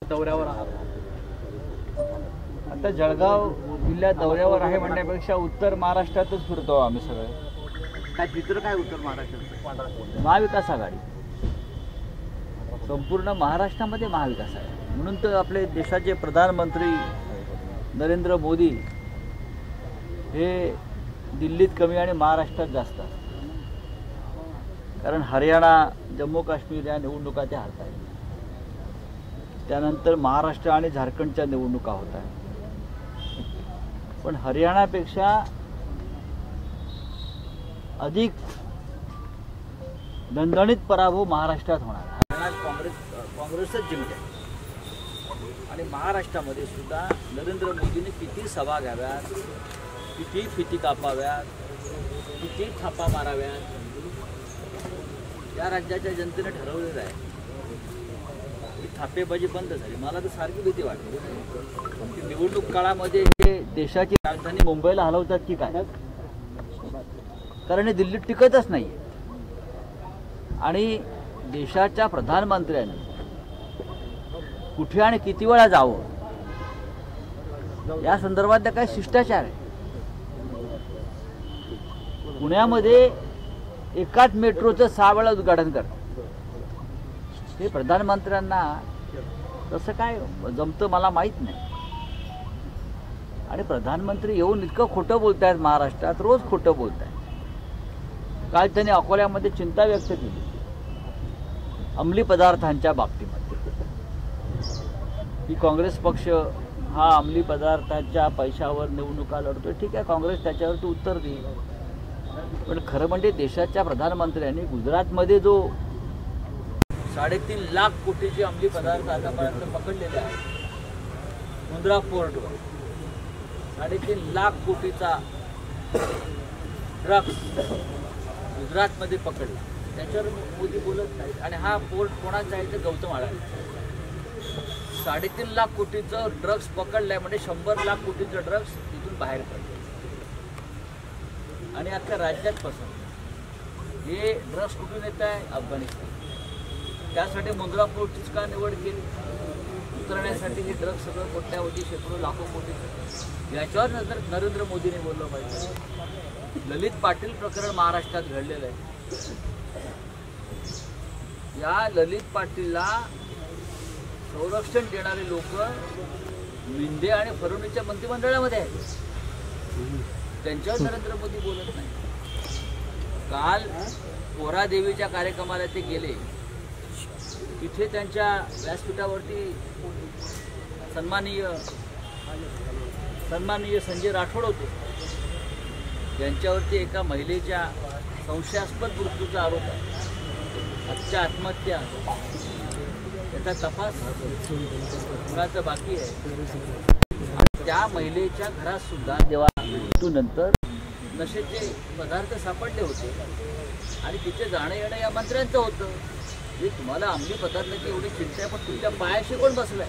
दौऱ्यावर आहात. आता जळगाव जिल्ह्यात दौऱ्यावर आहे म्हणण्यापेक्षा उत्तर महाराष्ट्रातच फिरतो आम्ही सगळे. काय चित्र काय उत्तर महाराष्ट्रात? महाविकास आघाडी संपूर्ण महाराष्ट्रामध्ये महाविकास आघाडी म्हणून तर आपले देशाचे प्रधानमंत्री नरेंद्र मोदी हे दिल्लीत कमी आणि महाराष्ट्रात जास्त असतात. कारण हरियाणा जम्मू काश्मीर या निवडणुका त्या हातात आहेत. त्यानंतर महाराष्ट्र आणि झारखंडच्या निवडणुका होत आहेत. पण हरियाणापेक्षा अधिक दणदणीत पराभव महाराष्ट्रात होणार. हरियाणात काँग्रेसच जिंकते आणि महाराष्ट्रामध्ये सुद्धा नरेंद्र मोदींनी किती सभा घ्याव्यात, किती फिती कापाव्यात, किती थापा माराव्यात या राज्याच्या जनतेने ठरवलेलं आहे. ही थापेबाजी बंद झाली. मला तर सारखी भीती वाटते की निवडणूक काळामध्ये हे देशाची राजधानी मुंबईला हलवतात की काय, कारण हे दिल्लीत टिकतच नाही. आणि देशाच्या प्रधानमंत्र्यांनी कुठे आणि किती वेळा जावं या संदर्भात काय शिष्टाचार आहे. पुण्यामध्ये एकाच मेट्रोचं 6 वेळा उद्घाटन करतात. हे प्रधानमंत्र्यांना तसं काय जमतं मला माहीत नाही. आणि प्रधानमंत्री येऊन इतकं खोटं बोलत आहेत महाराष्ट्रात, रोज खोटं बोलत आहेत. काल त्यांनी अकोल्यामध्ये चिंता व्यक्त केली अंमली पदार्थांच्या बाबतीमध्ये, की काँग्रेस पक्ष हा अंमली पदार्थांच्या पैशावर निवडणुका लढतोय. ठीक आहे, काँग्रेस त्याच्यावरती उत्तर देईल. पण खरं म्हणजे देशाच्या प्रधानमंत्र्यांनी गुजरातमध्ये जो 3.5 लाख कोटीचे अंमली पदार्थ आतापर्यंत पकडलेले आहेत मुंद्रा पोर्टवर, 3.5 लाख कोटीचा ड्रग्स गुजरातमध्ये पकडला, त्याच्यावर मोदी बोलत नाहीत. आणि हा पोर्ट कोणाचा आहे तर गौतम अडाणी. 3.5 लाख कोटीचं ड्रग्स पकडलंय म्हणजे 100 लाख कोटीचं ड्रग्स तिथून बाहेर पडलं आणि अख्ख्या राज्यात पसरलं. हे ड्रग्स कुठून येत आहे? अफगाणिस्तान. त्यासाठी मुंद्रा पोर्टचीच का निवड केली? उतरण्यासाठी हे ड्रग्स सगळं कोट्यावधी शेकडो लाखो कोटी. याच्यावर नंतर नरेंद्र मोदींनी बोललं पाहिजे. ललित पाटील प्रकरण महाराष्ट्रात घडलेलं आहे. या ललित पाटीलला संरक्षण देणारे लोक मिंदे आणि फडणवीसच्या मंत्रिमंडळामध्ये आहेत. त्यांच्यावर नरेंद्र मोदी बोलत नाही. काल पोरादेवीच्या कार्यक्रमाला ते गेले, तिथे त्यांच्या व्यासपीठावरती सन्माननीय संजय राठोड होते. त्यांच्यावरती एका महिलेच्या संशयास्पद मृत्यूचा आरोप आहे. हत्या आत्महत्या त्याचा तपास कुणाचं बाकी आहे. त्या महिलेच्या घरात सुद्धा जेव्हा मृत्यूनंतर नशेचे पदार्थ सापडले होते आणि तिथे जाणं येणं या मंत्र्यांचं होतं. हे तुम्हाला अंमली पदार्थाची एवढी चिंता आहे, पण तुमच्या पायाशी कोण बसलाय?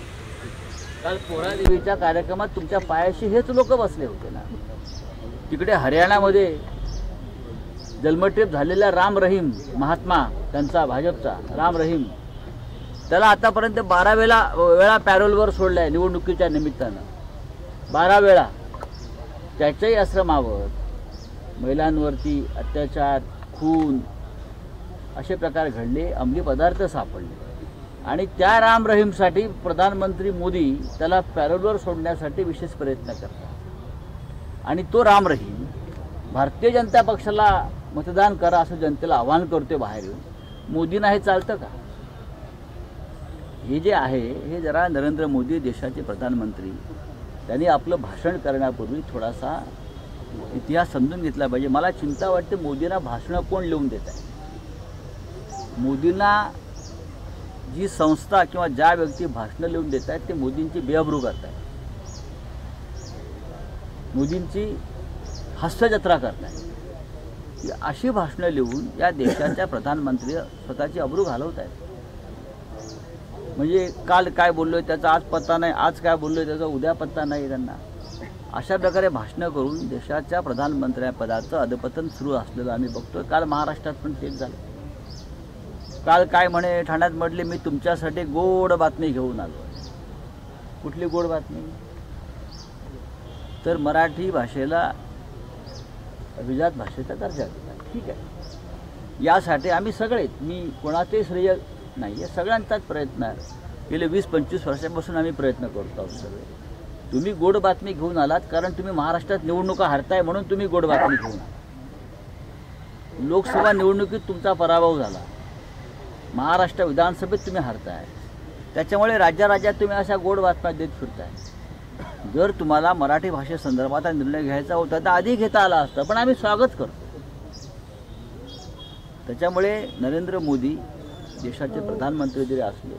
काल पोरादेवीच्या कार्यक्रमात तुमच्या पायाशी हेच लोक बसले होते ना. तिकडे हरियाणामध्ये जन्मठेप झालेला राम रहीम महात्मा, त्यांचा भाजपचा राम रहीम, त्याला आतापर्यंत 12 वेळा पॅरोलवर सोडलं आहे निवडणुकीच्या निमित्तानं. 12 वेळा. त्याच्याही आश्रमावर महिलांवरती अत्याचार, खून असे प्रकार घडले, अंमली पदार्थ सापडले. आणि त्या राम रहीमसाठी प्रधानमंत्री मोदी त्याला पॅरोलवर सोडण्यासाठी विशेष प्रयत्न करतात. आणि तो राम रहीम भारतीय जनता पक्षाला मतदान करा असं जनतेला आवाहन करतोय बाहेर येऊन. मोदींना हे चालतं का? हे जे आहे हे जरा नरेंद्र मोदी देशाचे प्रधानमंत्री, त्यांनी आपलं भाषण करण्यापूर्वी थोडासा इतिहास समजून घेतला पाहिजे. मला चिंता वाटते मोदींना भाषणं कोण लिहून देत आहे. मोदींना जी संस्था किंवा ज्या व्यक्ती भाषणं लिहून देत आहेत ते मोदींची बेअब्रू करत आहेत, मोदींची हास्यजत्रा करत आहेत. अशी भाषणं लिहून या देशाच्या प्रधानमंत्री स्वतःची अब्रू घालवत आहेत. म्हणजे काल काय बोललोय त्याचा आज पत्ता नाही, आज काय बोललोय त्याचा उद्या पत्ता नाही त्यांना. अशा प्रकारे भाषणं करून देशाच्या प्रधानमंत्र्यापदाचं अधपतन सुरू असलेलं आम्ही बघतोय. काल महाराष्ट्रात पण तेच झालं. काल काय म्हणे ठाण्यात म्हटले, मी तुमच्यासाठी गोड बातमी घेऊन आलो. कुठली गोड बातमी? तर मराठी भाषेला अभिजात भाषेचा दर्जा दिला. ठीक आहे, यासाठी आम्ही सगळेच, मी कोणाचंही श्रेय नाही, या सगळ्यांचाच प्रयत्न आहे. गेले 20-25 वर्षापासून आम्ही प्रयत्न करतो आहोत सगळे. तुम्ही गोड बातमी घेऊन आलात कारण तुम्ही महाराष्ट्रात निवडणुका हरताय म्हणून तुम्ही गोड बातमी घेऊन आलात. लोकसभा निवडणुकीत तुमचा पराभव झाला, महाराष्ट्र विधानसभेत तुम्ही हरताय, त्याच्यामुळे राज्यात तुम्ही अशा गोड बातम्या देत फिरताय. जर तुम्हाला मराठी भाषेसंदर्भात निर्णय घ्यायचा होता तर आधी घेता आला असता, पण आम्ही स्वागत करतो. त्याच्यामुळे नरेंद्र मोदी देशाचे प्रधानमंत्री जरी असले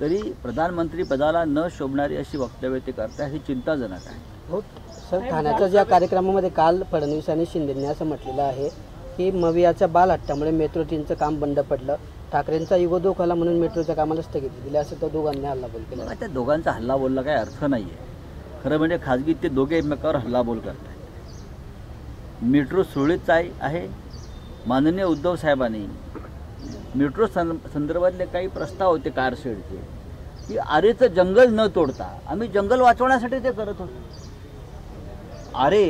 तरी प्रधानमंत्री पदाला न शोभणारी अशी वक्तव्य ते करतात, ही चिंताजनक आहे. हो सर, ठाण्याच्या ज्या कार्यक्रमामध्ये काल फडणवीस आणि शिंदेंनी असं म्हटलेलं आहे की मवियाच्या बालहट्टामुळे मेट्रो ट्रेनचं काम बंद पडलं, ठाकरेंचा इगो दुखावला म्हणून मेट्रोच्या कामाला स्थगिती दिली, असं तर दोघांनी हल्लाबोल केला. त्या दोघांचा हल्लाबोलला काही अर्थ नाही आहे. खरं म्हणजे खाजगीत ते दोघे एकमेकावर हल्लाबोल करतात. मेट्रो सुरळीत आहे. माननीय उद्धव साहेबांनी मेट्रो संदर्भातले काही प्रस्ताव होते कारशेडचे, की आरेचं जंगल न तोडता आम्ही जंगल वाचवण्यासाठी ते करत होतो. आरे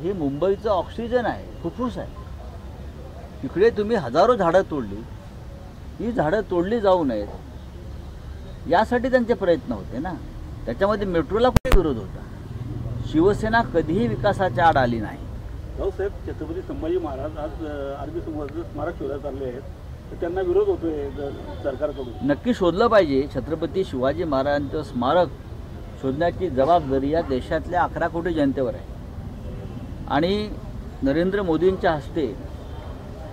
हे मुंबईचं ऑक्सिजन आहे, फुफ्फुस आहे. इकडे तुम्ही हजारो झाडं तोडली, ही झाडं तोडली जाऊ नयेत यासाठी त्यांचे प्रयत्न होते ना. त्याच्यामध्ये मेट्रोला कुठे विरोध होता? शिवसेना कधीही विकासाच्या आड आली नाही. रावसाहेब, छत्रपती संभाजी महाराज आज आरबी समाजाचं स्मारक शोधायला चालले आहेत, तर त्यांना विरोध होतोय सरकारकडून. नक्की शोधलं पाहिजे. छत्रपती शिवाजी महाराजांचं स्मारक शोधण्याची जबाबदारी या देशातल्या 11 कोटी जनतेवर आहे. आणि नरेंद्र मोदींच्या हस्ते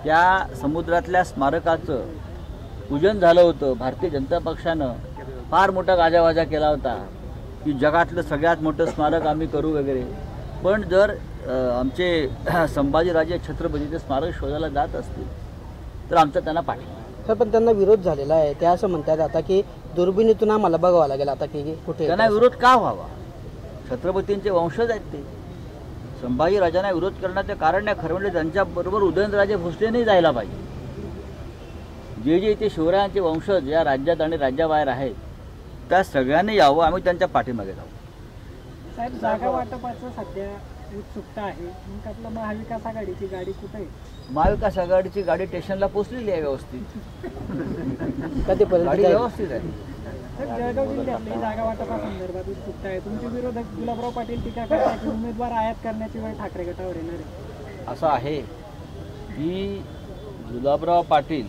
त्या समुद्रातल्या स्मारकाचं पूजन झालं होतं. भारतीय जनता पक्षानं फार मोठा गाजावाजा केला होता की जगातलं सगळ्यात मोठं स्मारक आम्ही करू वगैरे. पण जर आमचे संभाजीराजे छत्रपतीचे स्मारक शोधायला जात असतील तर आमचा त्यांना पाठिंबा. सर, पण त्यांना विरोध झालेला आहे. ते असं म्हणतात आता की दुर्बिणीतून आम्हाला बघावं लागेल आता की कुठे. त्यांना विरोध का व्हावा? छत्रपतींचे वंशज आहेत ते. संभाजीराजांना विरोध करण्याचं कारण नाही. खरं म्हणजे त्यांच्याबरोबर उदयनराजे भोसलेंनी जायला पाहिजे. जे इथे शिवरायांचे वंशज या राज्यात आणि राज्याबाहेर आहेत त्या सगळ्यांनी यावं. आम्ही त्यांच्या पाठीमागे जाऊ. साहेब, जागा वाटपाचं सध्या उत्सुकता आहे, मग आपलं महाविकास आघाडीची गाडी कुठे आहे? महाविकास आघाडीची गाडी स्टेशनला पोहोचलेली आहे व्यवस्थित. कधीपर्यंत गाडी व्यवस्थित आहे. साहेब, जळगाव जिल्ह्यातली जागा वाटपासंदर्भात उत्सुकता आहे. तुमचे विरोधक गुलाबराव पाटील टीका करतात की उमेदवार आयात करण्याची वेळ ठाकरे गटावर येणार आहे. असं आहे की गुलाबराव पाटील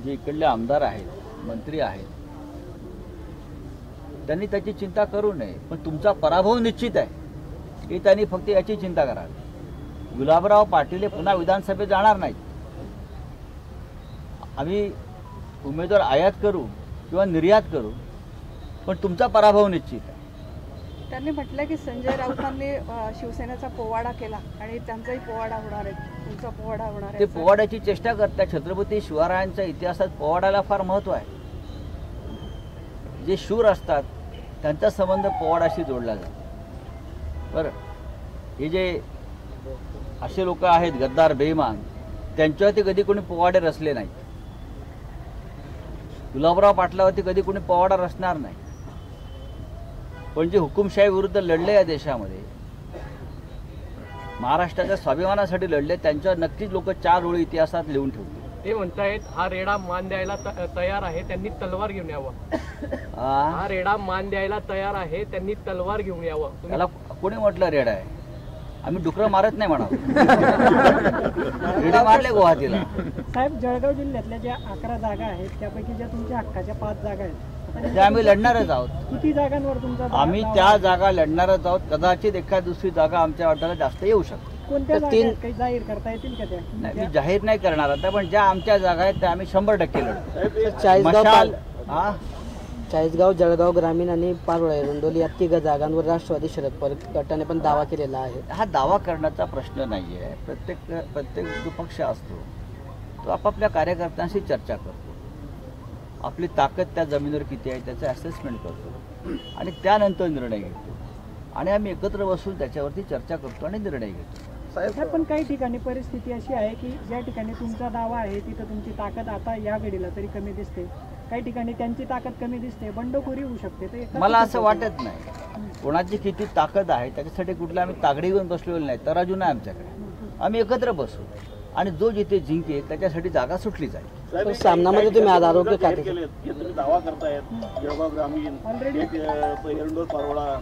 जे इकडले आमदार आहेत, मंत्री आहेत, त्यांनी त्याची चिंता करू नये. पण तुमचा पराभव निश्चित आहे की त्यांनी फक्त याची चिंता करावी. गुलाबराव पाटील हे पुन्हा विधानसभेत जाणार नाहीत. आम्ही उमेदवार आयात करू किंवा निर्यात करू, पण तुमचा पराभव निश्चित आहे. त्यांनी म्हटलं की संजय राऊतांनी शिवसेनेचा पोवाडा केला आणि त्यांचाही पोवाडा होणार आहे, तुमचा पोवाडा होणार आहे. ते पोवाड्याची चेष्टा करतात. छत्रपती शिवरायांच्या इतिहासात पोवाड्याला फार महत्त्व आहे. जे शूर असतात त्यांचा संबंध पोवाडाशी जोडला जातो. बरं, हे जे असे लोक आहेत गद्दार बेईमान, त्यांच्यावरती कधी कोणी पोवाडे रचले नाहीत. गुलाबराव पाटलावरती कधी कोणी पोवाडा रचणार नाही. पण जे हुकुमशाही विरुद्ध लढले या देशामध्ये, महाराष्ट्राच्या स्वाभिमानासाठी लढले, त्यांच्यावर नक्कीच लोक 4 ओळी इतिहासात लिहून ठेवतील. ते म्हणतायत हा रेडा मान द्यायला तयार आहे, त्यांनी तलवार घेऊन यावं. हा रेडा मान द्यायला तयार आहे, त्यांनी तलवार घेऊन यावं. त्याला कोणी म्हटलं रेडा आहे? आम्ही डुकरं मारत नाही म्हणा. रेडे मारले गुवाहाटीला. साहेब, जळगाव जिल्ह्यातल्या ज्या 11 जागा आहेत त्यापैकी ज्या तुमच्या हक्काच्या 5 जागा आहेत, त्या आम्ही लढणारच आहोत. किती जागांवर तुमचा आम्ही त्या जागा लढणारच आहोत. कदाचित एखाद दुसरी जागा आमच्या वाट्याला जास्त येऊ शकते. कोणत्या जागा आहेत? काही जाहीर करता येतील का त्या? नाही, मी जाहीर नाही करणार आता, पण ज्या आमच्या जागा आहेत त्या आम्ही 100% लढतो. चाळीसगाव, जळगाव ग्रामीण आणि पारोळा एरंडोली या 3 जागांवर राष्ट्रवादी शरद पवार गटाने पण दावा केलेला आहे. हा दावा करण्याचा प्रश्न नाही आहे. प्रत्येक जो पक्ष असतो तो आपापल्या कार्यकर्त्यांशी चर्चा करतो. आपली ताकद त्या जमिनीवर किती आहे त्याचं असेसमेंट करतो आणि त्यानंतर निर्णय घेतो. आणि आम्ही एकत्र बसून त्याच्यावरती चर्चा करतो आणि निर्णय घेतो. साहेब, पण काही ठिकाणी परिस्थिती अशी आहे की ज्या ठिकाणी तुमचा दावा आहे तिथं तुमची ताकद आता या घडीला तरी कमी दिसते. काही ठिकाणी त्यांची ताकद कमी दिसते, बंडखोरी होऊ शकते. ते कसं मला असं होतं? वाटत नाही. कोणाची किती ताकद आहे त्याच्यासाठी कुठलं आम्ही तागडी घेऊन बसलेलो नाही, तराजू नाही आमच्याकडे. आम्ही एकत्र बसू आणि जो जिथे जिंकेल त्याच्यासाठी जागा सुटली जाईल. तर सामनामध्ये तुम्ही आज आरोग्य खाते केलेत की तुम्ही दावा करतायत जळगाव ग्रामीण, एरंडोल पारोळा,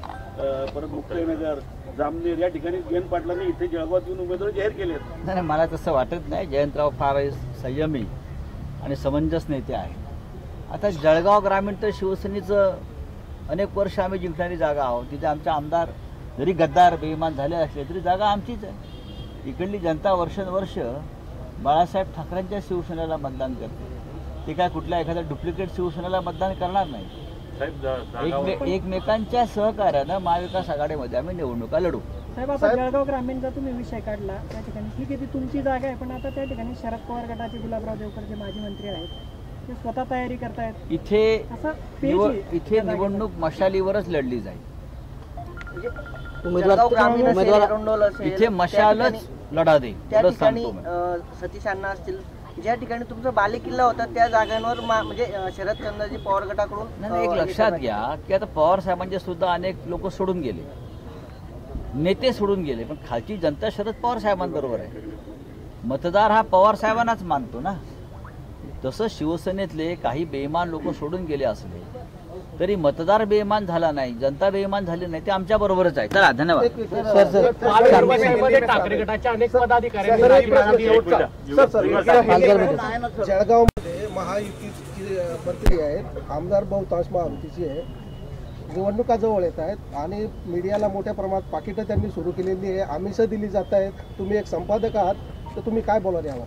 परत मुक्ताईनगर, जामनेर या ठिकाणी जयंत पाटलांनी इथे जळगावात येऊन उमेदवार जाहीर केलेत. नाही, मला तसं वाटत नाही. जयंतराव फार संयमी आणि समंजस नेते आहे. आता जळगाव ग्रामीण तर शिवसेनेचं अनेक वर्ष आम्ही जिंकणारी जागा आहोत. तिथे आमचे आमदार जरी गद्दार बेईमान झाले असले तरी जागा आमचीच आहे. इकडली जनता वर्षानुवर्ष बाळासाहेब ठाकरेंच्या शिवसेनेला मतदान करते. ते काय कुठल्या एखाद्या डुप्लिकेट शिवसेनेला मतदान करणार नाही. एकमेकांच्या सहकार्यानं महाविकास आघाडीमध्ये आम्ही निवडणुका लढू. साहेब, आता जळगाव ग्रामीणचा तुम्ही विषय काढला, त्या ठिकाणी ठीक आहे ती तुमची जागा आहे, पण आता त्या ठिकाणी शरद पवार गटाचे गुलाबराव देवकर जे माजी मंत्री आहेत ते स्वतः तयारी करतायत. इथे निवडणूक मशालीवरच लढली जाईल. उमेदवार इथे मशालच लढा देईल. त्या ठिकाणी सतीश अण्णा असतील, ज्या ठिकाणी तुमचा बालेकिल्ला होता त्या जागांवर म्हणजे शरद चंद्रजी पवार गटाकडून नाही, एक लक्षात घ्या की आता पवार साहेबांचे सुद्धा अनेक लोक सोडून गेले, नेते सोडून गेले, पण खालची जनता शरद पवार साहेबांबरोबर आहे. मतदार हा पवार साहेबांनाच मानतो ना. तसं शिवसेनेतले काही बेईमान लोक सोडून गेले असले तरी मतदार बेईमान झाला नाही, जनता बेईमान झाली नाही, ते आमच्या बरोबरच आहे. चला, धन्यवाद. महाविकासमध्ये ठाकरे गटाच्या अनेक पदाधिकाऱ्यांनी जळगावमध्ये महायुतीची मंत्री आहेत, आमदार बहुतांश महायुतीची आहे. निवडणुका जवळ येत आहेत आणि मीडियाला मोठ्या प्रमाणात पाकिटं त्यांनी सुरू केलेली आहे, आमिषं दिली जात आहेत. तुम्ही एक संपादक आहात, तर तुम्ही काय बोलाल यावर?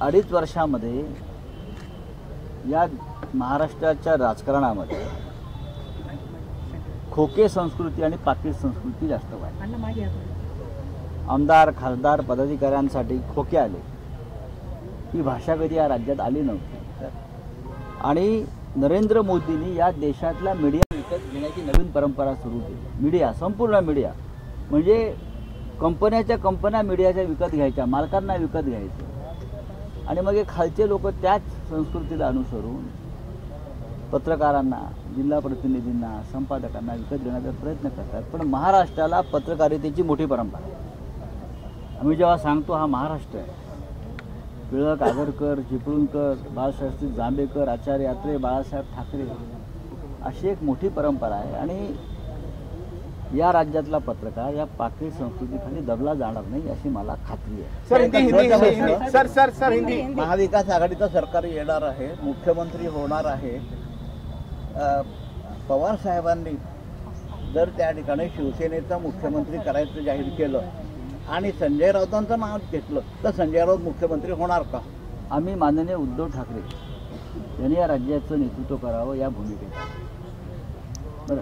2.5 वर्षामध्ये या महाराष्ट्राच्या राजकारणामध्ये खोके संस्कृती आणि पाकिट संस्कृती जास्त वाढली. आमदार खासदार पदाधिकाऱ्यांसाठी खोके आले. ही भाषा कधी या राज्यात आली नव्हती. आणि नरेंद्र मोदींनी या देशातला मीडिया विकत घेण्याची नवीन परंपरा सुरू केली. मीडिया, संपूर्ण मीडिया म्हणजे कंपन्या मीडियाच्या विकत घ्यायच्या, मालकांना विकत घ्यायचं. आणि मग हे खालचे लोक त्याच संस्कृतीला अनुसरून पत्रकारांना, जिल्हा प्रतिनिधींना, संपादकांना विकत घेण्याचा प्रयत्न करतात. पण महाराष्ट्राला पत्रकारितेची मोठी परंपरा आहे. आम्ही जेव्हा सांगतो हा महाराष्ट्र आहे, टिळक, आगरकर, चिपळूणकर, बाळशास्त्री जांभेकर, आचार्य यात्रे, बाळासाहेब ठाकरे अशी एक मोठी परंपरा आहे. आणि या राज्यातला पत्रकार या पाकिट संस्कृतीखाली दबला जाणार नाही अशी मला खात्री आहे. सर, महाविकास आघाडीचं सरकार येणार आहे, मुख्यमंत्री होणार आहे. पवार साहेबांनी जर त्या ठिकाणी शिवसेनेचा मुख्यमंत्री करायचं जाहीर केलं आणि संजय राऊतांचं नाव घेतलं तर संजय राऊत मुख्यमंत्री होणार का? आम्ही माननीय उद्धव ठाकरे यांनी या राज्याचं नेतृत्व करावं या भूमिकेत बरं.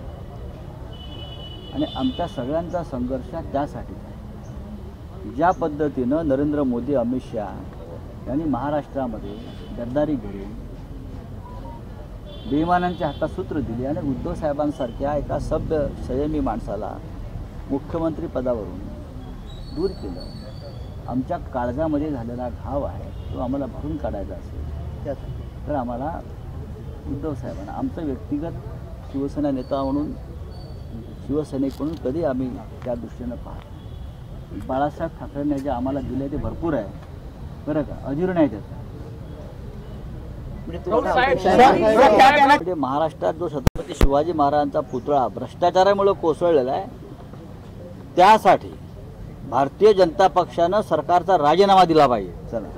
आणि आमच्या सगळ्यांचा संघर्ष त्यासाठीच आहे. ज्या पद्धतीनं नरेंद्र मोदी, अमित शहा यांनी महाराष्ट्रामध्ये गद्दारी घडवून बेईमानांच्या हातात सूत्र दिली आणि उद्धव साहेबांसारख्या एका सभ्य संयमी माणसाला मुख्यमंत्री पदावरून दूर केलं. आमच्या काळजामध्ये झालेला घाव आहे तो आम्हाला भरून काढायचा असेल त्यासाठी तर आम्हाला उद्धव साहेबांना आमचं व्यक्तिगत शिवसेना नेता म्हणून, शिवसैनिक म्हणून कधी आम्ही त्या दृष्टीनं पाहतो. बाळासाहेब ठाकरेंनी जे आम्हाला दिले ते भरपूर आहे बरं का, अजीर्ण आहे त्याचं. म्हणजे महाराष्ट्रात जो छत्रपती शिवाजी महाराजांचा पुतळा भ्रष्टाचारामुळे कोसळलेला आहे त्यासाठी भारतीय जनता पक्षानं सरकारचा राजीनामा दिला पाहिजे. चला.